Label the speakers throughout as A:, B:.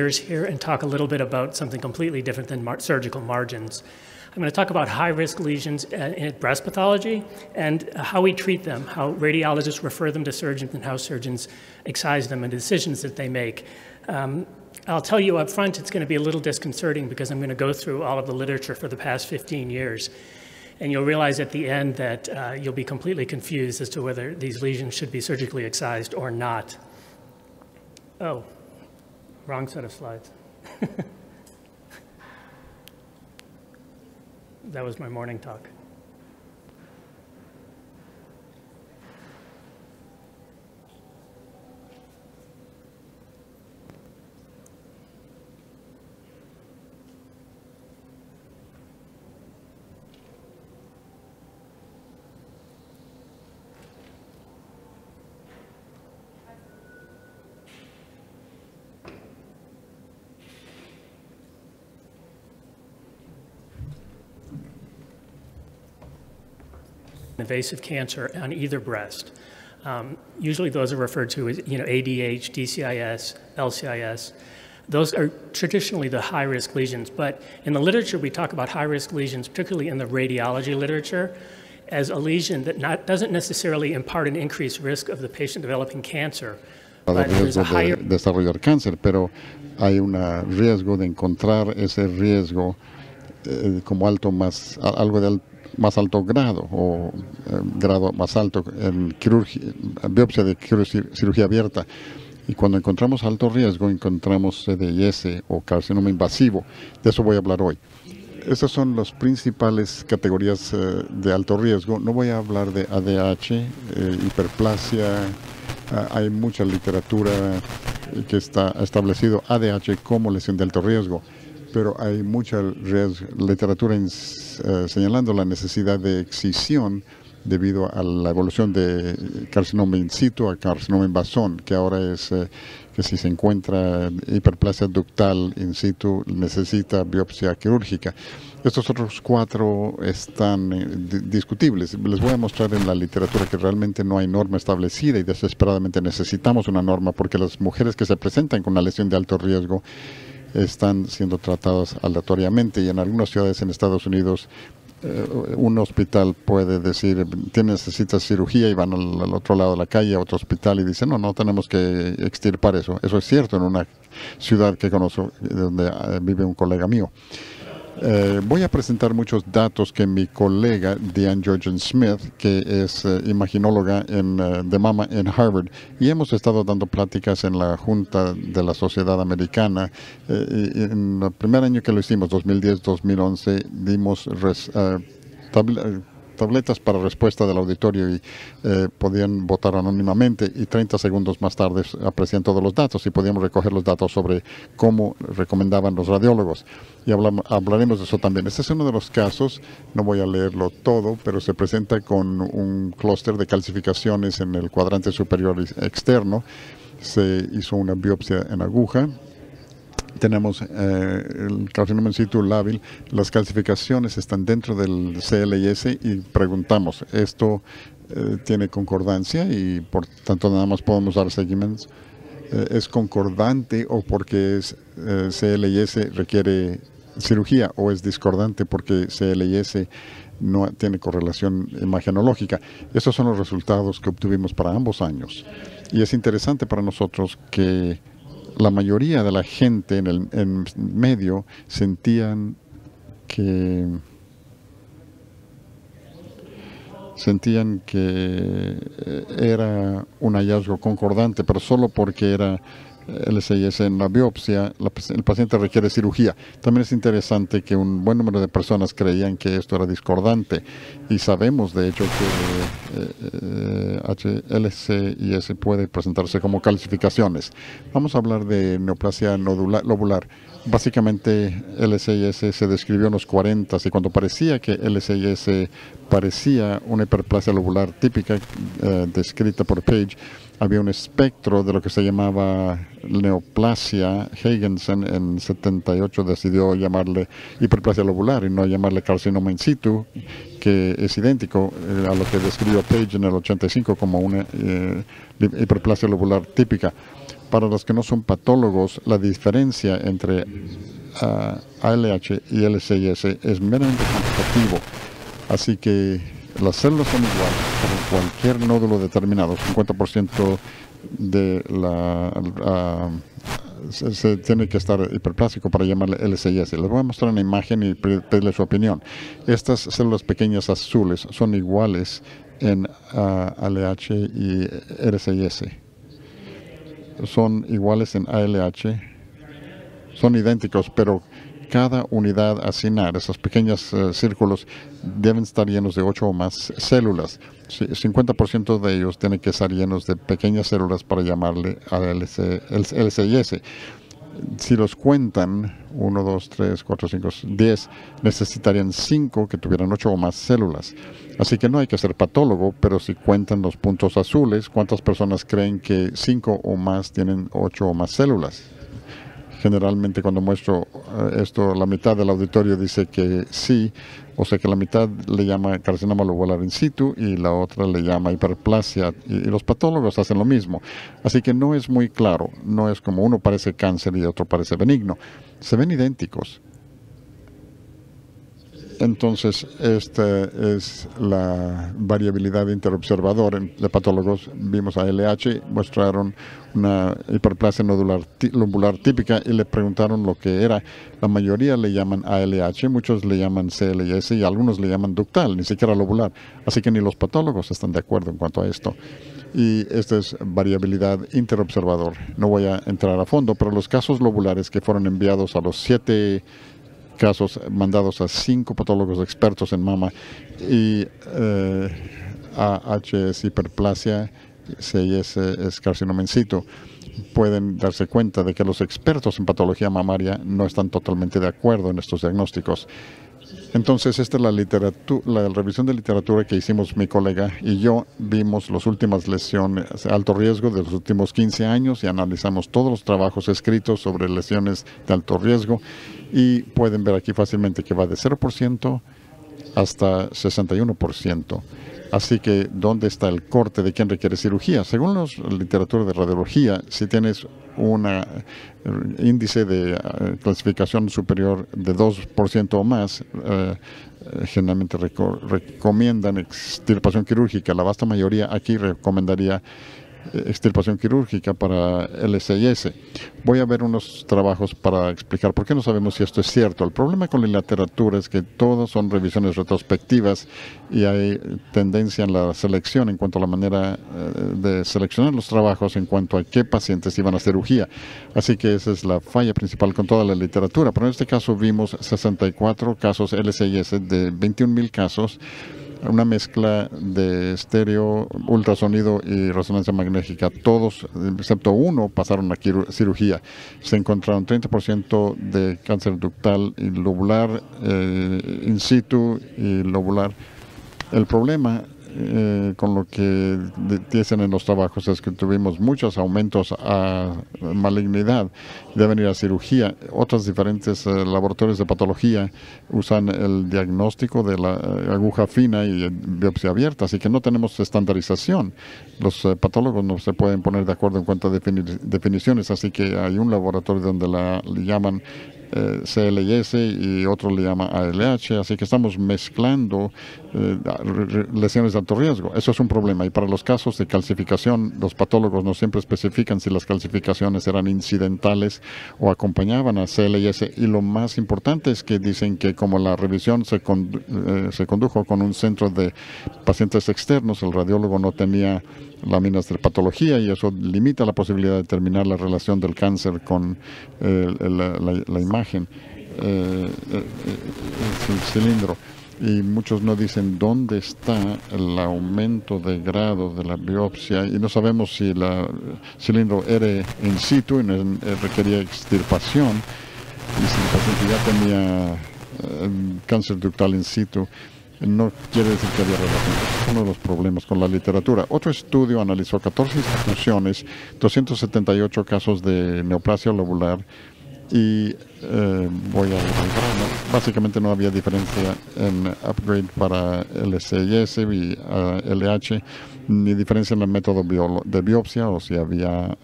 A: here and talk a little bit about something completely different than surgical margins. I'm going to talk about high-risk lesions in breast pathology and how we treat them, how radiologists refer them to surgeons and how surgeons excise them and decisions that they make. I'll tell you up front, it's going to be a little disconcerting because I'm going to go through all of the literature for the past 15 years. And you'll realize at the end that you'll be completely confused as to whether these lesions should be surgically excised or not. Oh, wrong set of slides. That was my morning talk. Invasive cancer on either breast. Usually those are referred to as ADH, DCIS, LCIS. Those are traditionally the high-risk lesions, but in the literature we talk about high-risk lesions, particularly in the radiology literature, as a lesion that doesn't necessarily impart an increased risk of the patient developing cancer.
B: But there's a higher de desarrollar cáncer, pero hay un riesgo de encontrar ese riesgo como alto más, algo de más alto grado o grado más alto en biopsia de cirugía abierta. Y cuando encontramos alto riesgo, encontramos CDIS o carcinoma invasivo. De eso voy a hablar hoy. Estas son las principales categorías de alto riesgo. No voy a hablar de ADH, hiperplasia. Hay mucha literatura que está establecido ADH como lesión de alto riesgo. Pero hay mucha literatura señalando la necesidad de excisión debido a la evolución de carcinoma in situ a carcinoma invasón, que ahora es que si se encuentra hiperplasia ductal in situ necesita biopsia quirúrgica. Estos otros cuatro están discutibles. Les voy a mostrar en la literatura que realmente no hay norma establecida y desesperadamente necesitamos una norma porque las mujeres que se presentan con una lesión de alto riesgo están siendo tratadas aleatoriamente y en algunas ciudades en Estados Unidos un hospital puede decir necesitas cirugía y van al otro lado de la calle a otro hospital y dicen no tenemos que extirpar eso. Eso es cierto en una ciudad que conozco donde vive un colega mío. Voy a presentar muchos datos que mi colega Diane Georgian-Smith, que es imaginóloga de mama en Harvard, y hemos estado dando pláticas en la Junta de la Sociedad Americana. En el primer año que lo hicimos, 2010-2011, dimos tabletas para respuesta del auditorio y podían votar anónimamente y 30 segundos más tarde aparecían todos los datos y podíamos recoger los datos sobre cómo recomendaban los radiólogos. Y hablaremos de eso también. Este es uno de los casos, no voy a leerlo todo, pero se presenta con un clúster de calcificaciones en el cuadrante superior externo. Se hizo una biopsia en aguja. Tenemos el carcinoma in situ lábil, las calcificaciones están dentro del CLIS y preguntamos, ¿esto tiene concordancia y por tanto nada más podemos dar seguimientos? ¿Es concordante o porque CLIS requiere cirugía o es discordante porque CLIS no tiene correlación imagenológica? Estos son los resultados que obtuvimos para ambos años. Y es interesante para nosotros que la mayoría de la gente en medio sentían que era un hallazgo concordante, pero solo porque era LCIS en la biopsia, el paciente requiere cirugía. También es interesante que un buen número de personas creían que esto era discordante y sabemos de hecho que LCIS puede presentarse como calcificaciones. Vamos a hablar de neoplasia lobular. Básicamente LCIS se describió en los 40 y cuando parecía que LCIS parecía una hiperplasia lobular típica descrita por Page, había un espectro de lo que se llamaba neoplasia. Hagensen en 78 decidió llamarle hiperplasia lobular y no llamarle carcinoma in situ, que es idéntico a lo que describió Page en el 85 como una hiperplasia lobular típica. para los que no son patólogos, la diferencia entre ALH y LCIS es meramente cuantitativo. Así que las células son iguales para cualquier nódulo determinado. 50% de se tiene que estar hiperplásico para llamarle LCIS. Les voy a mostrar una imagen y pedirle su opinión. Estas células pequeñas azules son iguales en ALH y LCIS. Son iguales en ALH, son idénticos, pero cada unidad a asignar, esos pequeños círculos, deben estar llenos de 8 o más células. 50% de ellos tienen que estar llenos de pequeñas células para llamarle a LCIS. Si los cuentan, 1, 2, 3, 4, 5, 10, necesitarían 5 que tuvieran 8 o más células. Así que no hay que ser patólogo, pero si cuentan los puntos azules, ¿cuántas personas creen que 5 o más tienen 8 o más células? Generalmente cuando muestro esto, la mitad del auditorio dice que sí, o sea que la mitad le llama carcinoma lobular in situ y la otra le llama hiperplasia, y los patólogos hacen lo mismo. Así que no es muy claro, no es como uno parece cáncer y otro parece benigno. Se ven idénticos. Entonces, esta es la variabilidad interobservador de patólogos. Vimos a LH, mostraron una hiperplasia lobular típica y le preguntaron lo que era. La mayoría le llaman ALH, muchos le llaman CLS y algunos le llaman ductal, ni siquiera lobular. Así que ni los patólogos están de acuerdo en cuanto a esto. Y esta es variabilidad interobservador. No voy a entrar a fondo, pero los casos lobulares que fueron enviados a los 7 casos mandados a 5 patólogos expertos en mama y AH es hiperplasia, CIS es carcinoma in situ, pueden darse cuenta de que los expertos en patología mamaria no están totalmente de acuerdo en estos diagnósticos. Entonces, esta es la revisión de literatura que hicimos mi colega y yo. Vimos las últimas lesiones de alto riesgo de los últimos 15 años y analizamos todos los trabajos escritos sobre lesiones de alto riesgo y pueden ver aquí fácilmente que va de 0% hasta 61%. Así que, ¿dónde está el corte de quién requiere cirugía? Según la literatura de radiología, si tienes un índice de clasificación superior de 2% o más, generalmente recomiendan extirpación quirúrgica. La vasta mayoría aquí recomendaría extirpación quirúrgica para LCIS. Voy a ver unos trabajos para explicar por qué no sabemos si esto es cierto. El problema con la literatura es que todas son revisiones retrospectivas y hay tendencia en la selección en cuanto a la manera de seleccionar los trabajos en cuanto a qué pacientes iban a cirugía. Así que esa es la falla principal con toda la literatura. Pero en este caso vimos 64 casos LCIS de 21,000 casos, una mezcla de estéreo, ultrasonido y resonancia magnética. Todos, excepto uno, pasaron a cirugía. Se encontraron 30% de cáncer ductal y lobular, in situ y lobular. El problema con lo que dicen en los trabajos es que tuvimos muchos aumentos a malignidad, deben ir a cirugía. Otros diferentes laboratorios de patología usan el diagnóstico de la aguja fina y biopsia abierta, así que no tenemos estandarización. Los patólogos no se pueden poner de acuerdo en cuanto a definiciones, así que hay un laboratorio donde le llaman CLS y otro le llama ALH, así que estamos mezclando lesiones de alto riesgo. Eso es un problema, y para los casos de calcificación, los patólogos no siempre especifican si las calcificaciones eran incidentales o acompañaban a CLS, y lo más importante es que dicen que como la revisión se condujo con un centro de pacientes externos, el radiólogo no tenía láminas de patología y eso limita la posibilidad de determinar la relación del cáncer con la imagen, el cilindro. Y muchos no dicen dónde está el aumento de grado de la biopsia y no sabemos si el cilindro era in situ y requería extirpación, y si el paciente ya tenía cáncer ductal in situ, no quiere decir que había relación. Es uno de los problemas con la literatura. Otro estudio analizó 14 instituciones, 278 casos de neoplasia lobular y voy a ver, básicamente no había diferencia en upgrade para LCIS y LH. ni diferencia en el método de biopsia o si había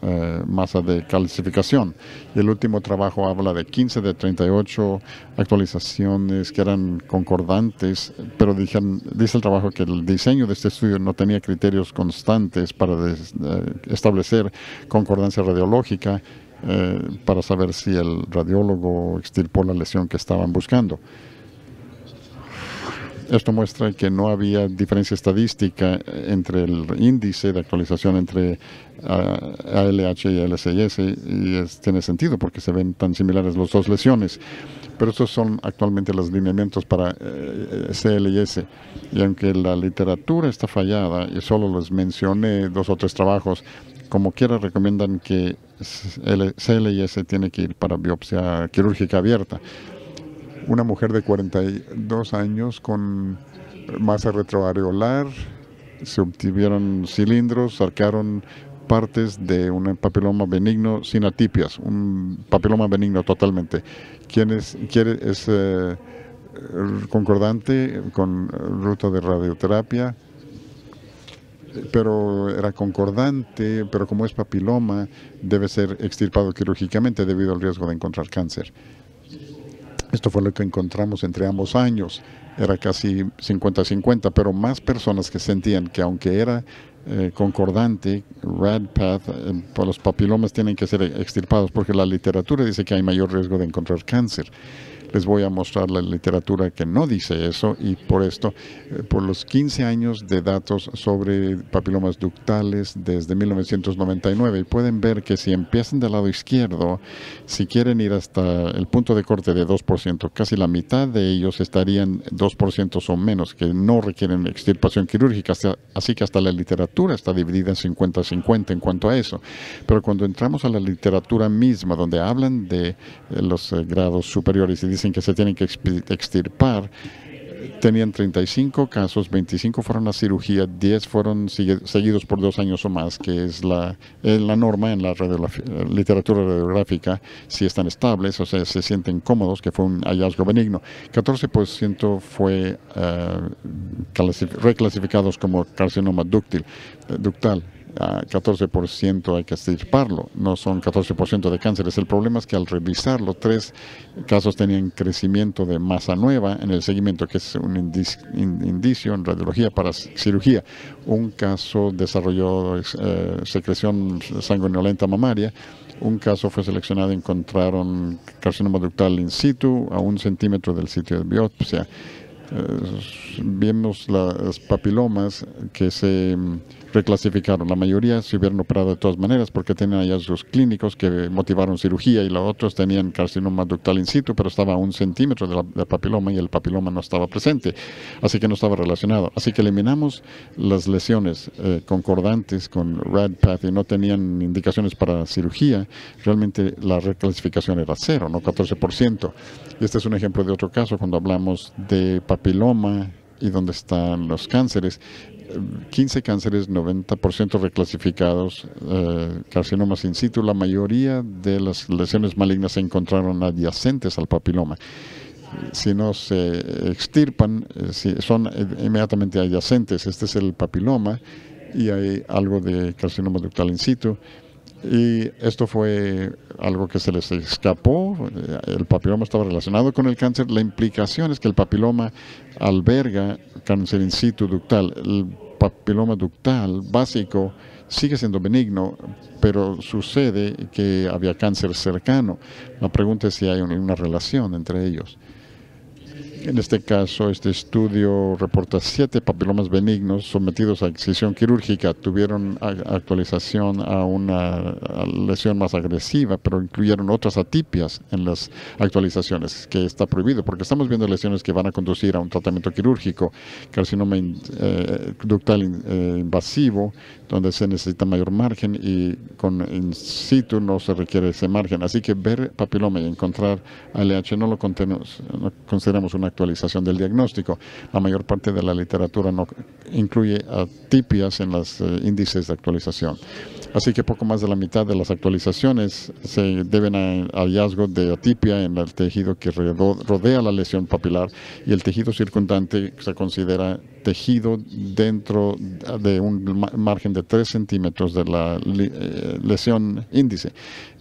B: masa de calcificación. Y el último trabajo habla de 15 de 38 actualizaciones que eran concordantes, pero dice el trabajo que el diseño de este estudio no tenía criterios constantes para establecer concordancia radiológica para saber si el radiólogo extirpó la lesión que estaban buscando. Esto muestra que no había diferencia estadística entre el índice de actualización entre ALH y LCIS, y tiene sentido porque se ven tan similares las dos lesiones. Pero estos son actualmente los lineamientos para CLIS. Y aunque la literatura está fallada, y solo les mencioné 2 o 3 trabajos, como quiera recomiendan que CLIS tiene que ir para biopsia quirúrgica abierta. Una mujer de 42 años con masa retroareolar, se obtuvieron cilindros, sacaron partes de un papiloma benigno sin atipias, un papiloma benigno totalmente. Es concordante con ruta de radioterapia, pero era concordante, pero como es papiloma, debe ser extirpado quirúrgicamente debido al riesgo de encontrar cáncer. Esto fue lo que encontramos entre ambos años. Era casi 50-50, pero más personas que sentían que aunque era concordante, RADPath, los papilomas tienen que ser extirpados porque la literatura dice que hay mayor riesgo de encontrar cáncer. Les voy a mostrar la literatura que no dice eso, y por esto, por los 15 años de datos sobre papilomas ductales desde 1999, y pueden ver que si empiezan del lado izquierdo, si quieren ir hasta el punto de corte de 2%, casi la mitad de ellos estarían 2% o menos, que no requieren extirpación quirúrgica, así que hasta la literatura está dividida en 50-50 en cuanto a eso. Pero cuando entramos a la literatura misma, donde hablan de los grados superiores y dicen que se tienen que extirpar, tenían 35 casos, 25 fueron a cirugía, 10 fueron seguidos por 2 años o más, que es la norma en la literatura radiográfica, si están estables, o sea, se sienten cómodos, que fue un hallazgo benigno. 14% fue reclasificados como carcinoma ductal. 14% hay que extirparlo, no son 14% de cánceres. El problema es que al revisarlo, 3 casos tenían crecimiento de masa nueva en el seguimiento, que es un indicio en radiología para cirugía. Un caso desarrolló secreción sanguinolenta mamaria. Un caso fue seleccionado y encontraron carcinoma ductal in situ a 1 centímetro del sitio de biopsia. Vimos las papilomas que se reclasificaron. La mayoría se hubieran operado de todas maneras porque tenían hallazgos clínicos que motivaron cirugía, y los otros tenían carcinoma ductal in situ, pero estaba a 1 centímetro del papiloma y el papiloma no estaba presente, así que no estaba relacionado. Así que eliminamos las lesiones concordantes con RADPath y no tenían indicaciones para cirugía. Realmente la reclasificación era 0, no 14%. Y este es un ejemplo de otro caso cuando hablamos de papiloma y dónde están los cánceres. 15 cánceres, 90% reclasificados, carcinomas in situ. La mayoría de las lesiones malignas se encontraron adyacentes al papiloma. Si no se extirpan, son inmediatamente adyacentes. Este es el papiloma y hay algo de carcinoma ductal in situ. Y esto fue algo que se les escapó. El papiloma estaba relacionado con el cáncer. La implicación es que el papiloma alberga cáncer in situ ductal. El papiloma ductal básico sigue siendo benigno, pero sucede que había cáncer cercano. La pregunta es si hay una relación entre ellos. En este caso, este estudio reporta 7 papilomas benignos sometidos a excisión quirúrgica. Tuvieron actualización a una lesión más agresiva, pero incluyeron otras atipias en las actualizaciones, que está prohibido, porque estamos viendo lesiones que van a conducir a un tratamiento quirúrgico, carcinoma ductal invasivo, donde se necesita mayor margen, y con in situ no se requiere ese margen. Así que ver papiloma y encontrar ALH no consideramos una actualización del diagnóstico. La mayor parte de la literatura no incluye atipias en los índices de actualización. Así que poco más de la mitad de las actualizaciones se deben a hallazgo de atipia en el tejido que rodea la lesión papilar, y el tejido circundante se considera tejido dentro de un margen de 3 centímetros de la lesión índice.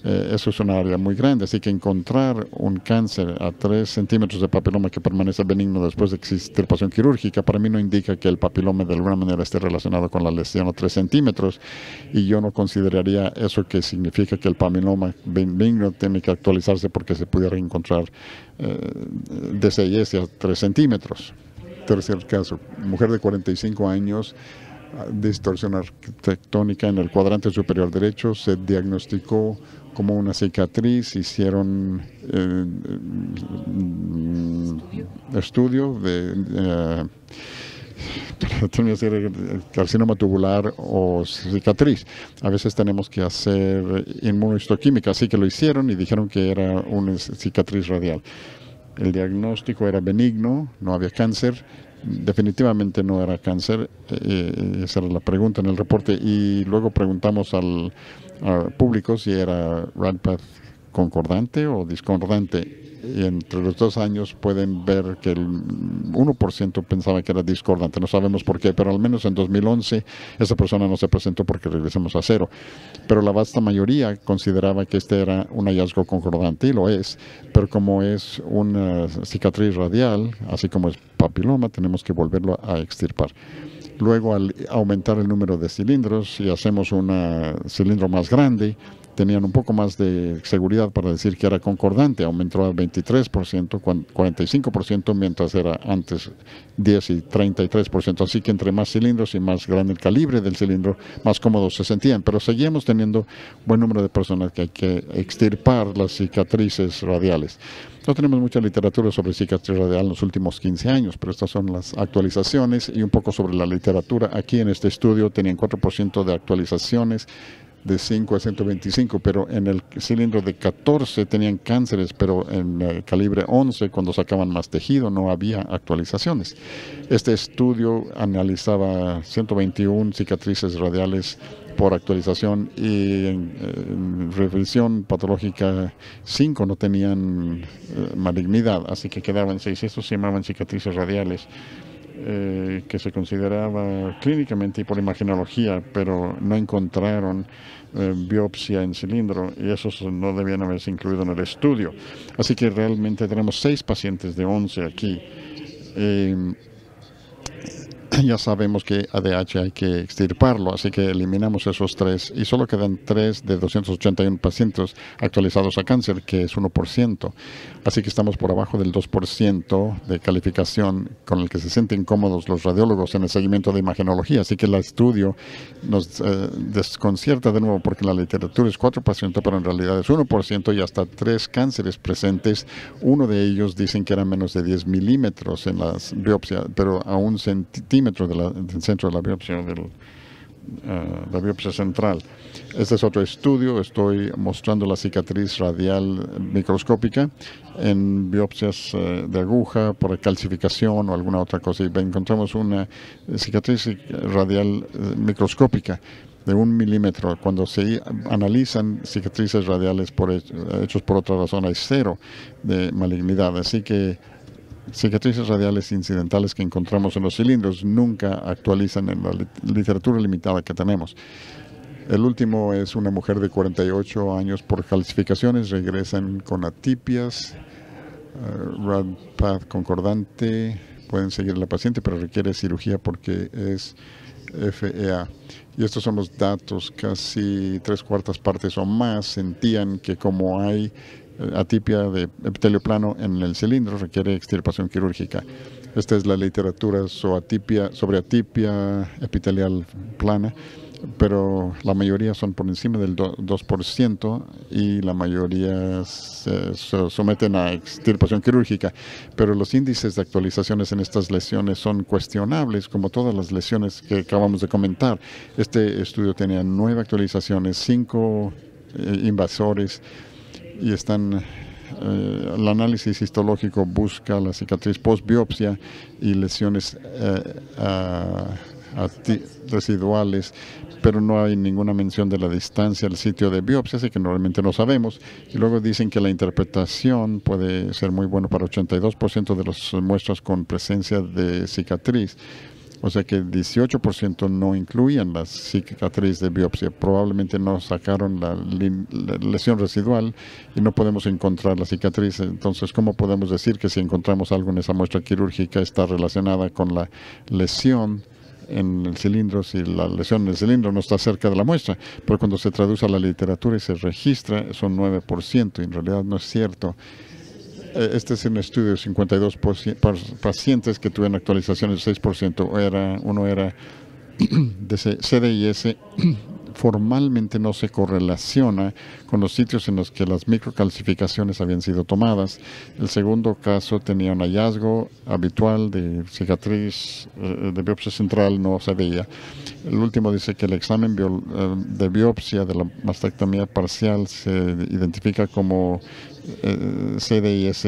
B: Eso es una área muy grande, así que encontrar un cáncer a 3 centímetros de papiloma que permanece benigno después de extirpación quirúrgica, para mí no indica que el papiloma de alguna manera esté relacionado con la lesión a 3 centímetros, y yo no consideraría eso que significa que el papiloma benigno tiene que actualizarse porque se pudiera encontrar DCIS a 3 centímetros. Tercer caso, mujer de 45 años, distorsión arquitectónica en el cuadrante superior derecho, se diagnosticó como una cicatriz, hicieron estudio de carcinoma tubular o cicatriz. A veces tenemos que hacer inmunohistoquímica, así que lo hicieron y dijeron que era una cicatriz radial. El diagnóstico era benigno, no había cáncer, definitivamente no era cáncer, esa era la pregunta en el reporte, y luego preguntamos al público si era RADPATH concordante o discordante, y entre los 2 años pueden ver que el 1% pensaba que era discordante. No sabemos por qué, pero al menos en 2011 esa persona no se presentó porque regresamos a 0. Pero la vasta mayoría consideraba que este era un hallazgo concordante, y lo es, pero como es una cicatriz radial, así como es papiloma, tenemos que volverlo a extirpar. Luego, al aumentar el número de cilindros y hacemos un cilindro más grande, tenían un poco más de seguridad para decir que era concordante. Aumentó al 23%, 45%, mientras era antes 10 y 33%. Así que entre más cilindros y más grande el calibre del cilindro, más cómodos se sentían. Pero seguíamos teniendo buen número de personas que hay que extirpar las cicatrices radiales. No tenemos mucha literatura sobre cicatriz radial en los últimos 15 años, pero estas son las actualizaciones y un poco sobre la literatura. Aquí en este estudio tenían 4% de actualizaciones, de 5 a 125, pero en el cilindro de 14 tenían cánceres, pero en el calibre 11, cuando sacaban más tejido, no había actualizaciones. Este estudio analizaba 121 cicatrices radiales por actualización, y en revisión patológica 5 no tenían malignidad, así que quedaban 6. Estos se llamaban cicatrices radiales, que se consideraba clínicamente y por imagenología, pero no encontraron biopsia en cilindro, y esos no debían haberse incluido en el estudio. Así que realmente tenemos 6 pacientes de 11 aquí. Ya sabemos que ADH hay que extirparlo, así que eliminamos esos 3 y solo quedan 3 de 281 pacientes actualizados a cáncer, que es 1%. Así que estamos por abajo del 2% de calificación con el que se sienten cómodos los radiólogos en el seguimiento de imagenología. Así que el estudio nos desconcierta de nuevo, porque la literatura es 4%, pero en realidad es 1%, y hasta 3 cánceres presentes. Uno de ellos dicen que era menos de 10 milímetros en las biopsias, pero a 1 centímetro del centro de la biopsia central. Este es otro estudio. Estoy mostrando la cicatriz radial microscópica en biopsias de aguja por calcificación o alguna otra cosa, y encontramos una cicatriz radial microscópica de 1 milímetro. Cuando se analizan cicatrices radiales hechos por otra razón, hay 0 de malignidad. Así que cicatrices radiales incidentales que encontramos en los cilindros nunca actualizan en la literatura limitada que tenemos. El último es una mujer de 48 años por calcificaciones, regresan con atipias, RADPATH concordante, pueden seguir a la paciente, pero requiere cirugía porque es FEA. Y estos son los datos. Casi 3/4 partes o más sentían que como hay atipia de epitelio plano en el cilindro, requiere extirpación quirúrgica. Esta es la literatura sobre atipia epitelial plana, pero la mayoría son por encima del 2%, y la mayoría se someten a extirpación quirúrgica. Pero los índices de actualizaciones en estas lesiones son cuestionables, como todas las lesiones que acabamos de comentar. Este estudio tenía 9 actualizaciones, 5 invasores, y el análisis histológico busca la cicatriz post-biopsia y lesiones residuales, pero no hay ninguna mención de la distancia al sitio de biopsia, así que normalmente no sabemos. Y luego dicen que la interpretación puede ser muy buena para 82% de las muestras con presencia de cicatriz. O sea que 18% no incluían la cicatriz de biopsia. Probablemente no sacaron la lesión residual y no podemos encontrar la cicatriz. Entonces, ¿cómo podemos decir que si encontramos algo en esa muestra quirúrgica está relacionada con la lesión en el cilindro, si la lesión en el cilindro no está cerca de la muestra? Pero cuando se traduce a la literatura y se registra, son 9%, y en realidad no es cierto. Este es un estudio de 52 pacientes que tuvieron actualizaciones de 6%. Uno era de CDIS. Formalmente no se correlaciona con los sitios en los que las microcalcificaciones habían sido tomadas. El segundo caso tenía un hallazgo habitual de cicatriz de biopsia central, no se veía. El último dice que el examen de biopsia de la mastectomía parcial se identifica como CDIS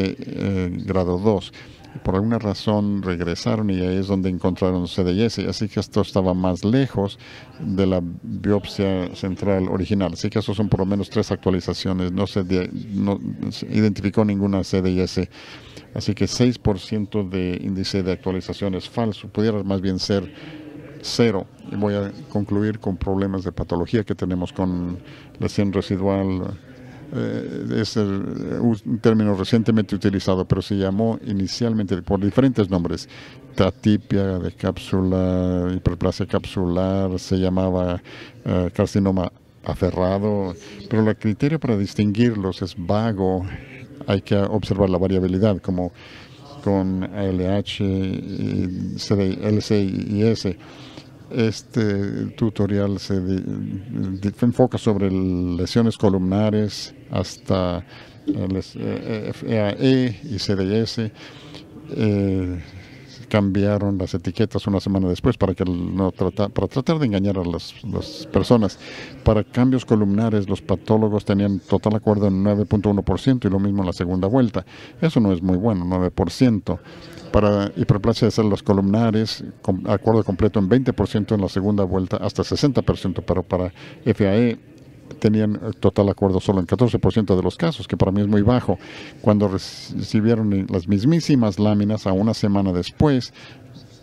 B: grado 2. Por alguna razón regresaron y ahí es donde encontraron CDIS, así que esto estaba más lejos de la biopsia central original. Así que esos son por lo menos 3 actualizaciones. No se identificó ninguna CDIS. Así que 6% de índice de actualización es falso. Pudiera más bien ser 0. Y voy a concluir con problemas de patología que tenemos con lesión residual. Es un término recientemente utilizado, pero se llamó inicialmente por diferentes nombres: atipia de cápsula, hiperplasia capsular, se llamaba carcinoma aferrado, pero el criterio para distinguirlos es vago. Hay que observar la variabilidad, como con ALH, LCIS. Este tutorial se enfoca sobre lesiones columnares hasta FAE y CDS. Cambiaron las etiquetas una semana después para tratar de engañar a las personas. Para cambios columnares, los patólogos tenían total acuerdo en 9.1% y lo mismo en la segunda vuelta. Eso no es muy bueno, 9%. Para hiperplasia de células columnares, acuerdo completo en 20% en la segunda vuelta, hasta 60%, pero para FAE tenían total acuerdo solo en 14% de los casos, que para mí es muy bajo. Cuando recibieron las mismísimas láminas, a una semana después,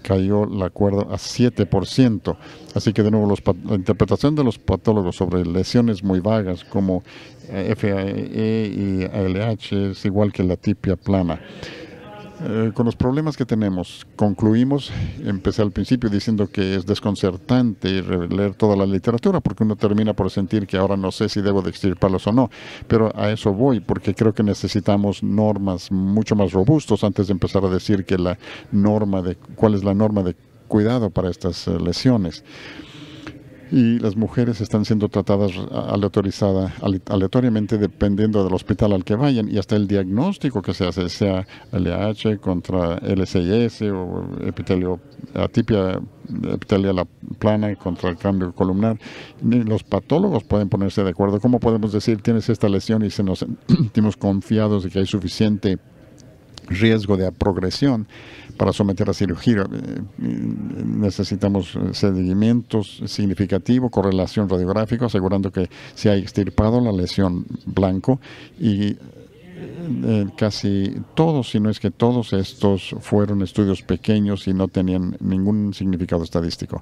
B: cayó el acuerdo a 7%. Así que de nuevo la interpretación de los patólogos sobre lesiones muy vagas como FAE y ALH es igual que la atipia plana. Con los problemas que tenemos, concluimos, empecé al principio diciendo que es desconcertante leer toda la literatura, porque uno termina por sentir que ahora no sé si debo de extirparlos o no, pero a eso voy, porque creo que necesitamos normas mucho más robustas antes de empezar a decir que cuál es la norma de cuidado para estas lesiones. Y las mujeres están siendo tratadas aleatoriamente dependiendo del hospital al que vayan, y hasta el diagnóstico que se hace, sea LH contra LCIS o atipia epitelial plana contra el cambio columnar. Los patólogos pueden ponerse de acuerdo. ¿Cómo podemos decir tienes esta lesión y se nos sentimos confiados de que hay suficiente riesgo de progresión para someter a cirugía? Necesitamos seguimiento significativo, correlación radiográfica, asegurando que se ha extirpado la lesión blanco, y casi todos, si no es que todos estos, fueron estudios pequeños y no tenían ningún significado estadístico.